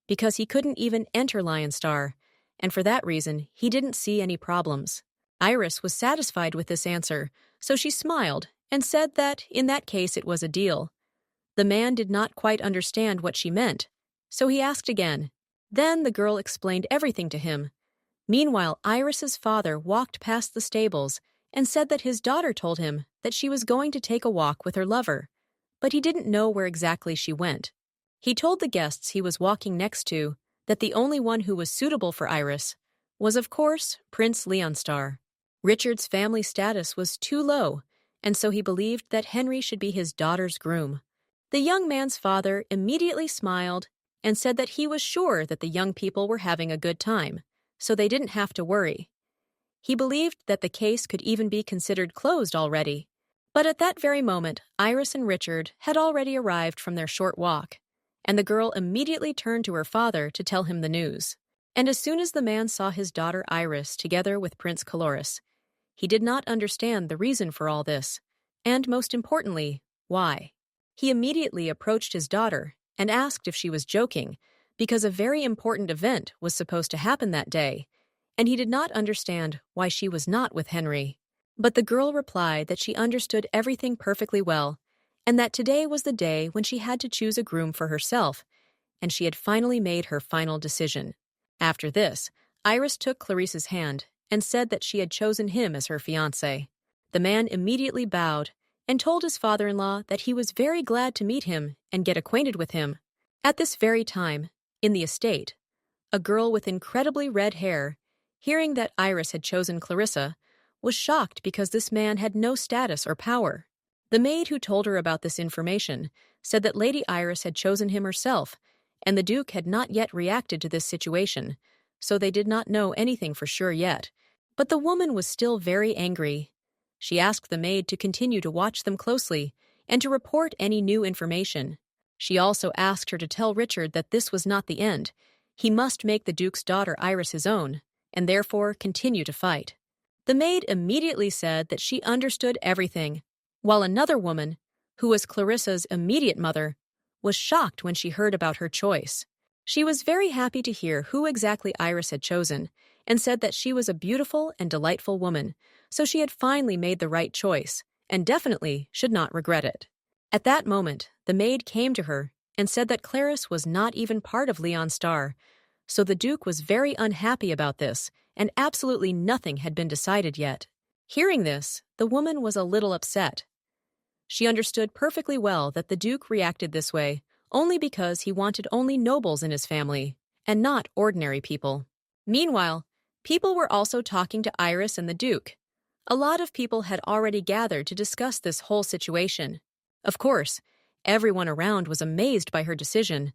because he couldn't even enter Lionstar, and for that reason, he didn't see any problems. Iris was satisfied with this answer, so she smiled and said that in that case it was a deal. The man did not quite understand what she meant, so he asked again. Then the girl explained everything to him. Meanwhile, Iris's father walked past the stables and said that his daughter told him that she was going to take a walk with her lover, but he didn't know where exactly she went. He told the guests he was walking next to that the only one who was suitable for Iris was, of course, Prince Leonstar. Richard's family status was too low, and so he believed that Henry should be his daughter's groom. The young man's father immediately smiled and said that he was sure that the young people were having a good time, so they didn't have to worry. He believed that the case could even be considered closed already. But at that very moment, Iris and Richard had already arrived from their short walk, and the girl immediately turned to her father to tell him the news. And as soon as the man saw his daughter Iris together with Prince Caloris, he did not understand the reason for all this, and most importantly, why. He immediately approached his daughter and asked if she was joking, because a very important event was supposed to happen that day, and he did not understand why she was not with Henry. But the girl replied that she understood everything perfectly well, and that today was the day when she had to choose a groom for herself, and she had finally made her final decision. After this, Iris took Clarice's hand and said that she had chosen him as her fiancé. The man immediately bowed and told his father-in-law that he was very glad to meet him and get acquainted with him. At this very time, in the estate, a girl with incredibly red hair, hearing that Iris had chosen Clarissa, was shocked because this man had no status or power. The maid who told her about this information said that Lady Iris had chosen him herself, and the Duke had not yet reacted to this situation, so they did not know anything for sure yet. But the woman was still very angry. She asked the maid to continue to watch them closely and to report any new information. She also asked her to tell Richard that this was not the end. He must make the Duke's daughter Iris his own, and therefore continue to fight. The maid immediately said that she understood everything, while another woman, who was Clarissa's immediate mother, was shocked when she heard about her choice. She was very happy to hear who exactly Iris had chosen, and said that she was a beautiful and delightful woman, so she had finally made the right choice, and definitely should not regret it. At that moment, the maid came to her and said that Clarice was not even part of Leon's star, so the Duke was very unhappy about this, and absolutely nothing had been decided yet. Hearing this, the woman was a little upset. She understood perfectly well that the Duke reacted this way only because he wanted only nobles in his family, and not ordinary people. Meanwhile, people were also talking to Iris and the Duke. A lot of people had already gathered to discuss this whole situation. Of course, everyone around was amazed by her decision.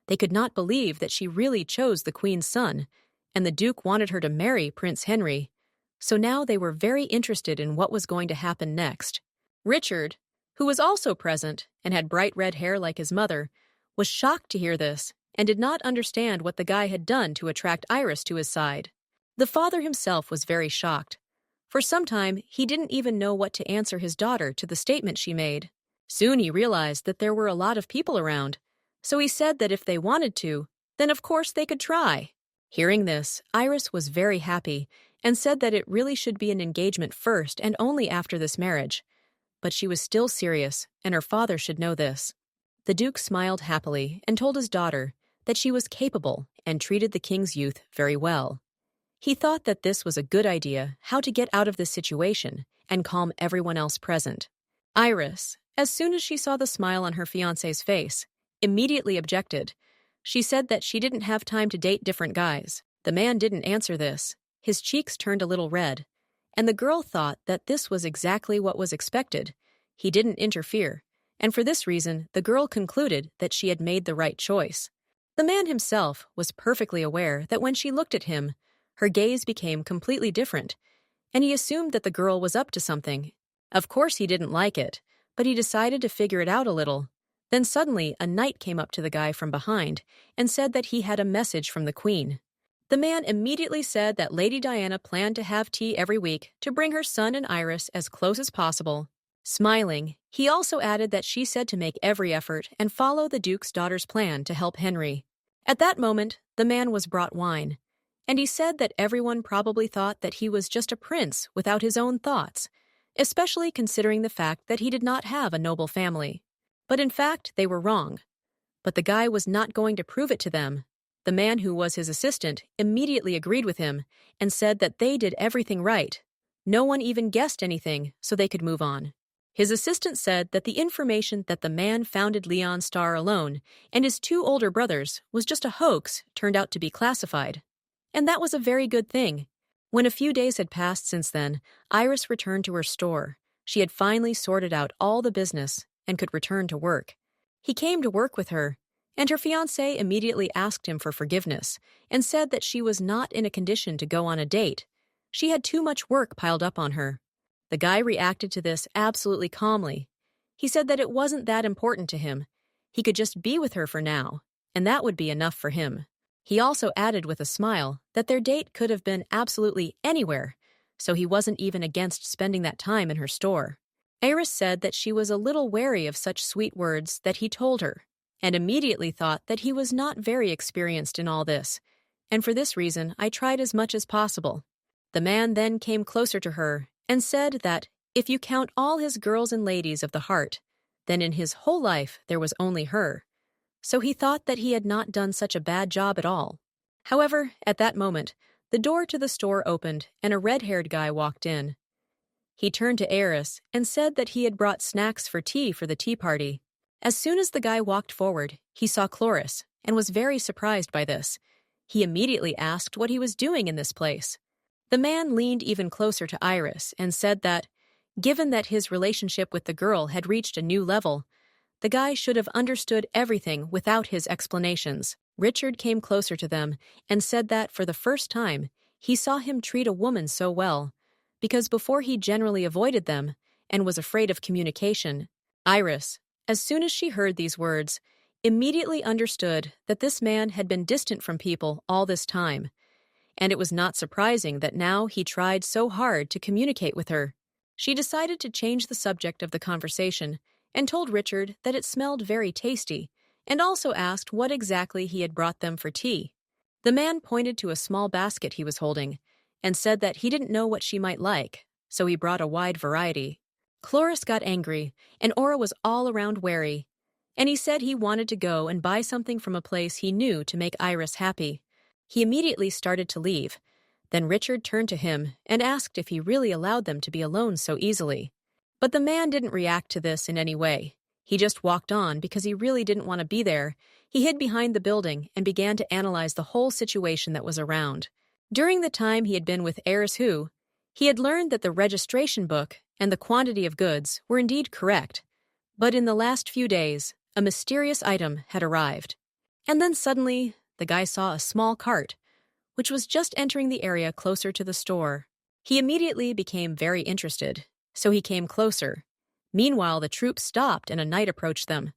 They could not believe that she really chose the Queen's son, and the Duke wanted her to marry Prince Henry. So now they were very interested in what was going to happen next. Richard, who was also present and had bright red hair like his mother, was shocked to hear this and did not understand what the guy had done to attract Iris to his side. The father himself was very shocked. For some time, he didn't even know what to answer his daughter to the statement she made. Soon he realized that there were a lot of people around, so he said that if they wanted to, then of course they could try. Hearing this, Iris was very happy and said that it really should be an engagement first and only after this marriage. But she was still serious, and her father should know this. The Duke smiled happily and told his daughter that she was capable and treated the king's youth very well. He thought that this was a good idea, how to get out of this situation and calm everyone else present. Iris, as soon as she saw the smile on her fiancé's face, immediately objected. She said that she didn't have time to date different guys. The man didn't answer this. His cheeks turned a little red, and the girl thought that this was exactly what was expected. He didn't interfere, and for this reason, the girl concluded that she had made the right choice. The man himself was perfectly aware that when she looked at him, her gaze became completely different, and he assumed that the girl was up to something. Of course he didn't like it, but he decided to figure it out a little. Then suddenly a knight came up to the guy from behind and said that he had a message from the Queen. The man immediately said that Lady Diana planned to have tea every week to bring her son and Iris as close as possible. Smiling, he also added that she said to make every effort and follow the Duke's daughter's plan to help Henry. At that moment, the man was brought wine, and he said that everyone probably thought that he was just a prince without his own thoughts, especially considering the fact that he did not have a noble family. But in fact, they were wrong. But the guy was not going to prove it to them. The man who was his assistant immediately agreed with him and said that they did everything right. No one even guessed anything, so they could move on. His assistant said that the information that the man founded Leon's star alone and his two older brothers was just a hoax turned out to be classified. And that was a very good thing. When a few days had passed since then, Iris returned to her store. She had finally sorted out all the business and could return to work. He came to work with her, and her fiancé immediately asked him for forgiveness and said that she was not in a condition to go on a date. She had too much work piled up on her. The guy reacted to this absolutely calmly. He said that it wasn't that important to him. He could just be with her for now, and that would be enough for him. He also added with a smile that their date could have been absolutely anywhere, so he wasn't even against spending that time in her store. Iris said that she was a little wary of such sweet words that he told her, and immediately thought that he was not very experienced in all this, and for this reason I tried as much as possible. The man then came closer to her and said that if you count all his girls and ladies of the heart, then in his whole life there was only her. So he thought that he had not done such a bad job at all. However, at that moment, the door to the store opened and a red-haired guy walked in. He turned to Eris and said that he had brought snacks for tea for the tea party. As soon as the guy walked forward, he saw Chloris and was very surprised by this. He immediately asked what he was doing in this place. The man leaned even closer to Iris and said that, given that his relationship with the girl had reached a new level, the guy should have understood everything without his explanations. Richard came closer to them and said that, for the first time, he saw him treat a woman so well, because before he generally avoided them and was afraid of communication. Iris, as soon as she heard these words, immediately understood that this man had been distant from people all this time, and it was not surprising that now he tried so hard to communicate with her. She decided to change the subject of the conversation and told Richard that it smelled very tasty, and also asked what exactly he had brought them for tea. The man pointed to a small basket he was holding and said that he didn't know what she might like, so he brought a wide variety. Chloris got angry, and Aura was all around wary, and he said he wanted to go and buy something from a place he knew to make Iris happy. He immediately started to leave. Then Richard turned to him and asked if he really allowed them to be alone so easily. But the man didn't react to this in any way. He just walked on because he really didn't want to be there. He hid behind the building and began to analyze the whole situation that was around. During the time he had been with Eris Hu, he had learned that the registration book and the quantity of goods were indeed correct. But in the last few days, a mysterious item had arrived. And then suddenly, the guy saw a small cart, which was just entering the area closer to the store. He immediately became very interested, so he came closer. Meanwhile, the troop stopped and a knight approached them.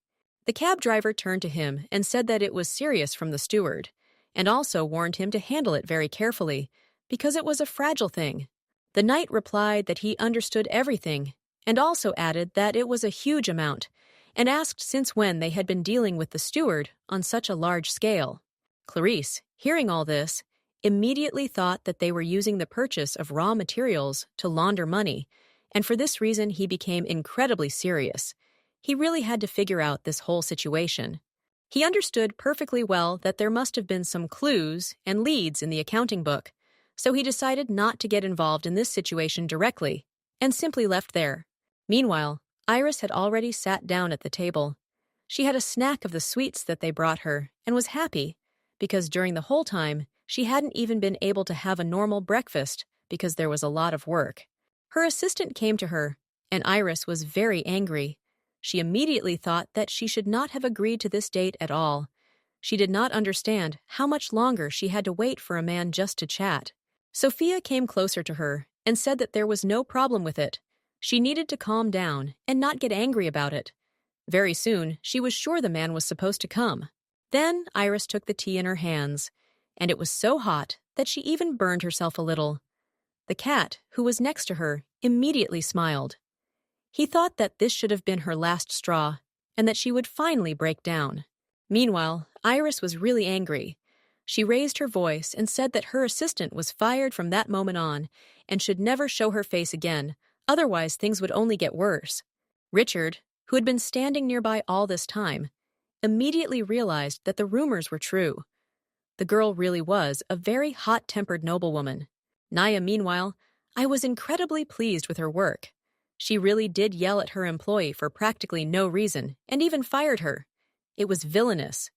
The cab driver turned to him and said that it was serious from the steward, and also warned him to handle it very carefully, because it was a fragile thing. The knight replied that he understood everything, and also added that it was a huge amount, and asked since when they had been dealing with the steward on such a large scale. Clarice, hearing all this, immediately thought that they were using the purchase of raw materials to launder money, and for this reason he became incredibly serious. He really had to figure out this whole situation. He understood perfectly well that there must have been some clues and leads in the accounting book, so he decided not to get involved in this situation directly, and simply left there. Meanwhile, Iris had already sat down at the table. She had a snack of the sweets that they brought her, and was happy, because during the whole time, she hadn't even been able to have a normal breakfast because there was a lot of work. Her assistant came to her, and Iris was very angry. She immediately thought that she should not have agreed to this date at all. She did not understand how much longer she had to wait for a man just to chat. Sophia came closer to her and said that there was no problem with it. She needed to calm down and not get angry about it. Very soon, she was sure the man was supposed to come. Then Iris took the tea in her hands, and it was so hot that she even burned herself a little. The cat, who was next to her, immediately smiled. He thought that this should have been her last straw, and that she would finally break down. Meanwhile, Iris was really angry. She raised her voice and said that her assistant was fired from that moment on and should never show her face again, otherwise things would only get worse. Richard, who had been standing nearby all this time, immediately realized that the rumors were true. The girl really was a very hot-tempered noblewoman. Naya, meanwhile, I was incredibly pleased with her work. She really did yell at her employee for practically no reason, and even fired her. It was villainous,